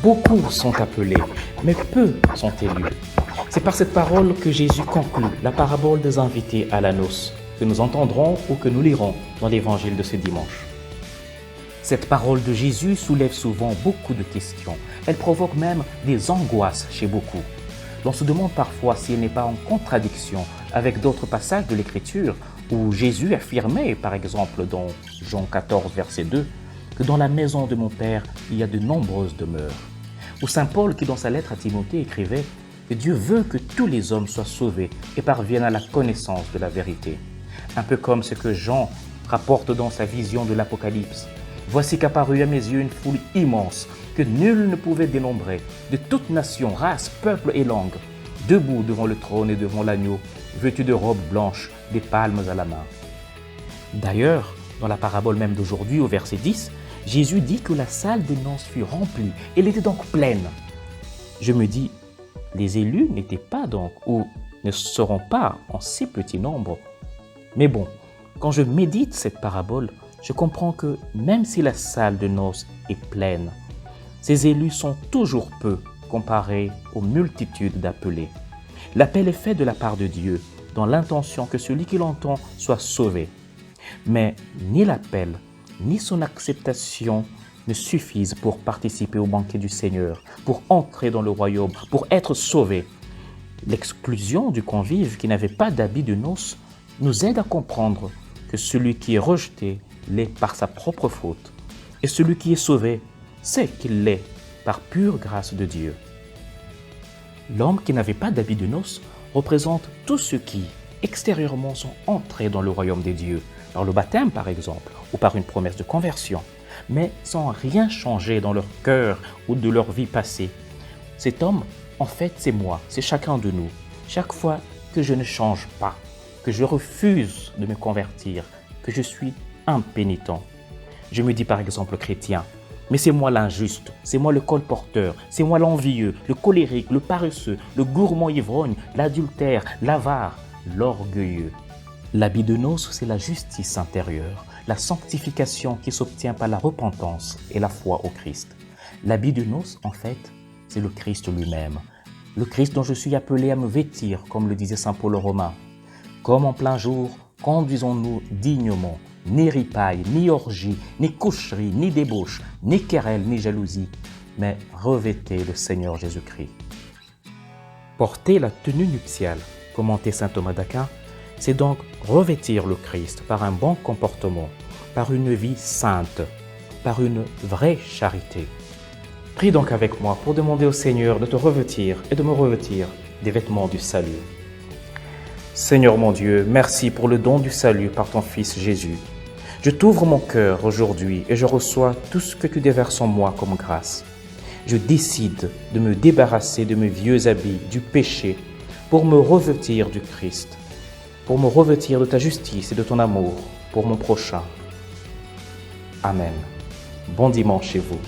Beaucoup sont appelés, mais peu sont élus. C'est par cette parole que Jésus conclut la parabole des invités à la noce, que nous entendrons ou que nous lirons dans l'évangile de ce dimanche. Cette parole de Jésus soulève souvent beaucoup de questions. Elle provoque même des angoisses chez beaucoup. L'on se demande parfois si elle n'est pas en contradiction avec d'autres passages de l'Écriture où Jésus affirmait, par exemple dans Jean 14, verset 2, que dans la maison de mon Père, il y a de nombreuses demeures. Ou Saint Paul qui dans sa lettre à Timothée écrivait que Dieu veut que tous les hommes soient sauvés et parviennent à la connaissance de la vérité. Un peu comme ce que Jean rapporte dans sa vision de l'Apocalypse. Voici qu'apparut à mes yeux une foule immense que nul ne pouvait dénombrer, de toute nation, race, peuple et langue, debout devant le trône et devant l'agneau, vêtus de robes blanches, des palmes à la main. D'ailleurs, dans la parabole même d'aujourd'hui, au verset 10, Jésus dit que la salle des noces fut remplie, elle était donc pleine. Je me dis, les élus n'étaient pas donc, ou ne seront pas en si petit nombre. Mais bon, quand je médite cette parabole, je comprends que même si la salle de noces est pleine, ces élus sont toujours peu comparés aux multitudes d'appelés. L'appel est fait de la part de Dieu, dans l'intention que celui qui l'entend soit sauvé. Mais ni l'appel, ni son acceptation ne suffisent pour participer au banquet du Seigneur, pour entrer dans le royaume, pour être sauvé. L'exclusion du convive qui n'avait pas d'habit de noces nous aide à comprendre que celui qui est rejeté l'est par sa propre faute, et celui qui est sauvé sait qu'il l'est par pure grâce de Dieu. L'homme qui n'avait pas d'habit de noces représente tous ceux qui, extérieurement, sont entrés dans le royaume des dieux, par le baptême par exemple, ou par une promesse de conversion, mais sans rien changer dans leur cœur ou de leur vie passée. Cet homme, en fait, c'est moi, c'est chacun de nous. Chaque fois que je ne change pas, que je refuse de me convertir, que je suis impénitent. Je me dis par exemple chrétien, mais c'est moi l'injuste, c'est moi le colporteur, c'est moi l'envieux, le colérique, le paresseux, le gourmand ivrogne, l'adultère, l'avare, l'orgueilleux. L'habit de noces, c'est la justice intérieure, la sanctification qui s'obtient par la repentance et la foi au Christ. L'habit de noces, en fait, c'est le Christ lui-même. Le Christ dont je suis appelé à me vêtir, comme le disait saint Paul aux Romains. Comme en plein jour, conduisons-nous dignement, ni ripaille, ni orgie, ni coucherie, ni débauche, ni querelle, ni jalousie, mais revêtez le Seigneur Jésus-Christ. Porter la tenue nuptiale, commentait saint Thomas d'Aquin, c'est donc revêtir le Christ par un bon comportement, par une vie sainte, par une vraie charité. Prie donc avec moi pour demander au Seigneur de te revêtir et de me revêtir des vêtements du salut. Seigneur mon Dieu, merci pour le don du salut par ton Fils Jésus. Je t'ouvre mon cœur aujourd'hui et je reçois tout ce que tu déverses en moi comme grâce. Je décide de me débarrasser de mes vieux habits, du péché, pour me revêtir du Christ, pour me revêtir de ta justice et de ton amour pour mon prochain. Amen. Bon dimanche chez vous.